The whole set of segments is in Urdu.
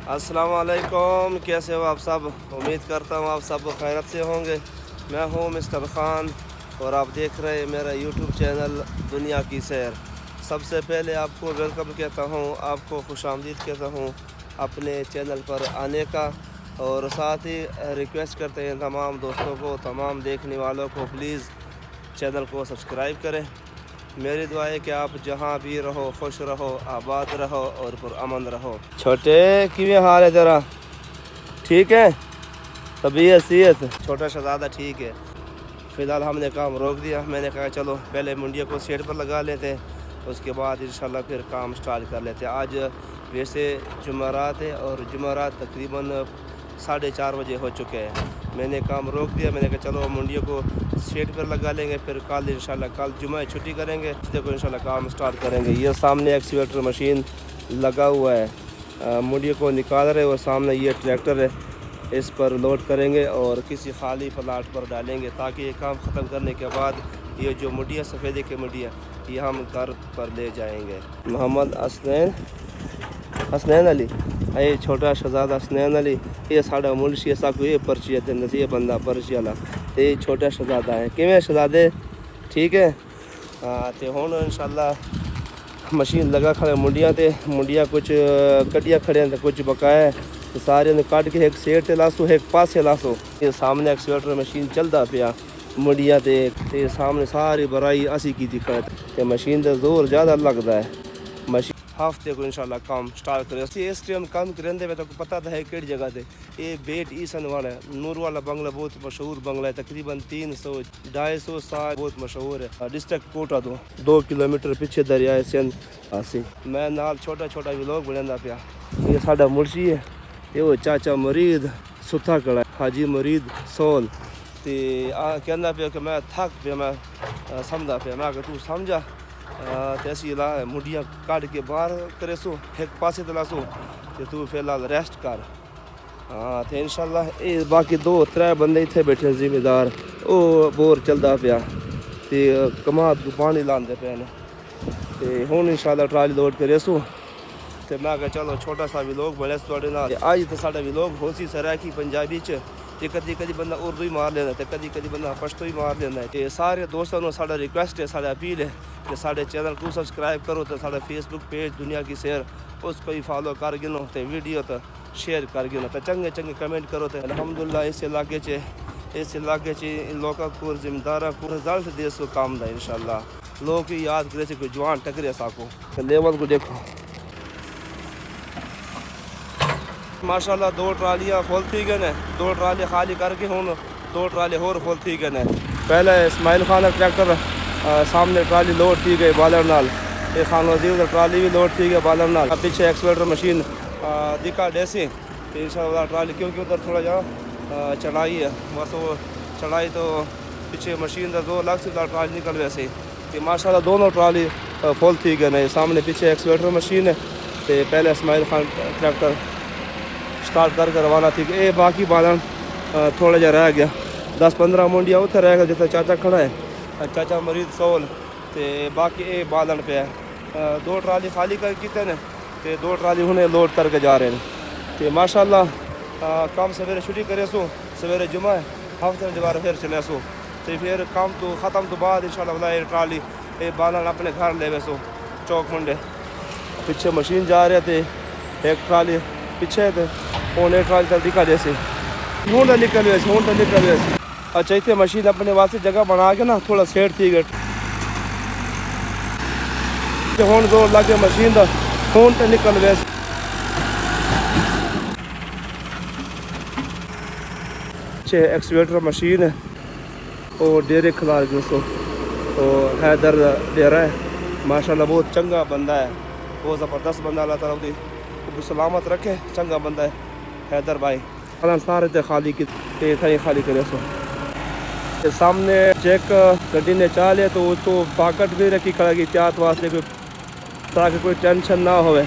السلام علیکم، کیسے ہو آپ سب؟ امید کرتا ہوں آپ سب خیریت سے ہوں گے۔ میں ہوں مسٹر خان اور آپ دیکھ رہے ہیں میرا یوٹیوب چینل دنیا کی سیر۔ سب سے پہلے آپ کو ویلکم کہتا ہوں، آپ کو خوش آمدید کہتا ہوں اپنے چینل پر آنے کا، اور ساتھ ہی ریکویسٹ کرتے ہیں تمام دوستوں کو، تمام دیکھنے والوں کو، پلیز چینل کو سبسکرائب کریں۔ میری دعا ہے کہ آپ جہاں بھی رہو خوش رہو، آباد رہو اور پرامن رہو۔ چھوٹے کیویں حال ہے تیرا؟ ٹھیک ہے؟ طبیعت صحت؟ چھوٹا شہزادہ ٹھیک ہے۔ فی الحال ہم نے کام روک دیا، میں نے کہا چلو پہلے منڈیا کو سیٹ پر لگا لیتے ہیں، اس کے بعد انشاءاللہ پھر کام سٹارٹ کر لیتے ہیں۔ آج ویسے جمعرات ہے اور جمعرات تقریباً 4:30 بجے ہو چکے ہیں۔ میں نے کام روک دیا، میں نے کہا چلو منڈیا کو سیٹ پر لگا لیں گے، پھر کل انشاءاللہ کل جمعہ چھٹی کریں گے، ہفتے کو انشاءاللہ کام سٹارٹ کریں گے۔ یہ سامنے ایکسیویٹر مشین لگا ہوا ہے، منڈیا کو نکال رہے، اور سامنے یہ ٹریکٹر ہے، اس پر لوڈ کریں گے اور کسی خالی پلاٹ پر ڈالیں گے، تاکہ یہ کام ختم کرنے کے بعد یہ جو منڈیا سفیدے کی منڈیا یہ ہم گھر پر لے جائیں گے۔ محمد حسنین علی، یہ چھوٹا شہزادہ حسنین علی، یہ ساڑا منشی ایسا کوئی پرچی ہے یہ بندہ پرچی والا، یہ چھوٹا شہزادہ ہے۔ کیویں شہزادے ٹھیک ہے؟ تے ہن انشاءاللہ مشین لگا کھڑے منڈیاں تے، منڈیاں کچھ کٹیاں کھڑے ہیں کچھ بقایا ہے، تو سارے نے کٹ کے ایک سیٹ تے لاسو ایک پاسے لاسو۔ یہ سامنے ایکسیویٹر مشین چلدا پیا منڈیاں تے سامنے ساری برائی اسی کی دکھا تے مشین دا زور زیادہ لگدا ہے۔ مشین ہفتے کو انشاءاللہ کام سٹارٹ کرے۔ اس ٹائم کام کرندے میں تو پتہ تو ہے کہڑی جگہ تے، یہ بیٹ ایسن والا ہے، نور والا بنگلہ بہت مشہور بنگلہ ہے، تقریباً 300-250 سال بہت مشہور ہے۔ ڈسٹرکٹ کوٹا تو 2 کلومیٹر پیچھے دریائے سندھ آسی۔ میں نال چھوٹا چھوٹا ولاگ بنانا پیا۔ یہ ساڈا مرشی ہے، یہ وہ چاچا مرید ستھا کڑا ہے، حاجی مرید سول، تے کہنا پیا کہ میں تھک پیا، میں سمجھا پیا، میں کہ تو سمجھا تے اسی لا منڈیاں کٹ کے باہر کرے سو ایک پاسے تے لاسو تے تو فی الحال ریسٹ کر۔ تے انشاءاللہ یہ باقی 2-3 بندے اتنے بیٹھے ذمہ دار، وہ بور چلدا پیا تے کماد کو پانی لاندے پے نے، تے ہن انشاءاللہ ٹرالی لوڈ کرے سو تے میں کہ چلو چھوٹا سا ولاگ بنے تھوڑے نال۔ اج تے ساڈا ولاگ ہو سی سرائکی پنجابی چ، تے کدی بندہ اردو ہی مار لینا تے کدی بندہ پشتو ہی مار لینا ہے۔ تے سارے دوستوں نوں ساڈا ریکویسٹ ہے، ساڈا اپیل ہے کہ ساڈے چینل کو سبسکرائب کرو، تے ساڈا فیس بک پیج دنیا کی سیر اس کو ہی فالو کر گنو، تے ویڈیو تے شیئر کر گنو، تے چنگے کمنٹ کرو۔ تے الحمدللہ اس علاقے چ لوکاں کو ذمہ داراں کو رزلٹ دے سو کام دا انشاءاللہ۔ لوگ یاد کرے سے کوئی جوان ٹکرے ساکو، لیول کو دیکھو ماشاءاللہ 2 ٹرالیاں فل تھی گئے نے، 2 ٹرالی خالی کر کے ہن 2 ٹرالی اور فل تھی گئے نے۔ پہلے اسماعیل خان کا ٹریکٹر سامنے ٹرالی لوڈ تھی گئی بالر نال، یہ خان وزیر ٹرالی بھی لوڈ تھی گئی بالر نال، پیچھے ایکسیویٹر مشین دکھا ڈیسی تو انشاءاللہ ٹرالی کیونکہ ادھر تھوڑا جہاں چڑھائی ہے، بس وہ چڑھائی تو پیچھے مشین کا زور لگ سکتا ٹرالی نکل ویسے کہ ماشاءاللہ دونوں ٹرالی فل تھی گئے نے۔ سامنے پیچھے ایکسیویٹر مشین ہے، تو پہلے اسماعیل خان ٹریکٹر سٹارٹ کر کے روانہ تھی کہ اے باقی بالن تھوڑا جہا رہ گیا، 10-15 منڈیاں اتنے رہ گیا جتنے چاچا کھڑا ہے، چاچا مرید سول، تے باقی اے بالن پہ ہے۔ 2 ٹرالی خالی کر کیتے نے، تے 2 ٹرالی انہیں لوڈ کر کے جا رہے ہیں، تے ماشاءاللہ کام سویرے چھٹی کرے سو، سویرے جمعہ ہے، ہفتے میں دوبارہ پھر چلے سو، تے پھر کام تو ختم تو بعد انشاءاللہ یہ ٹرالی اے بالن اپنے گھر لے وے سو چوک منڈے۔ پیچھے مشین جا رہے تھے، ایک ٹرالی پیچھے تھے، اونے ٹرالی تک دکھا جیسے ہونڈا نکل ویسے۔ اچھا اتنے مشین اپنے واسطے جگہ بنا کے نا تھوڑا سیٹ تھی گئے، ہون زور لگے مشین دا ہون تے نکل ویسے۔ اچھے ایکسیویٹر مشین ہے، وہ ڈیرے کھلار گئے سو، وہ حیدر ڈیرا ہے، ماشاءاللہ بہت چنگا بندہ ہے، بہت زبردست بندہ، اللہ تعالیٰ دی سلامت رکھے، چنگا بندہ ہے حیدر بھائی۔ سارے تے خالی کی خالی کرے سو، سامنے چیک گڈی نے چاہ لیا تو اس کو پاکٹ بھی رکھی کھڑا کی احتیاط واسطے تاکہ کوئی ٹینشن نہ ہوئے۔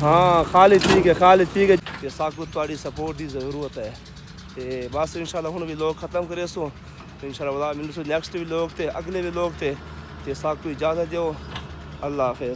ہاں خالی ٹھیک ہے کہ ساکو تھوڑی سپورٹ کی ضرورت ہے، تے بس انشاءاللہ ہن بھی لوگ ختم کرے سو انشاءاللہ ملتے نیکسٹ بھی لوگ تھے اگلے بھی لوگ تھے تے ساکو اجازت دیو اللہ حافظ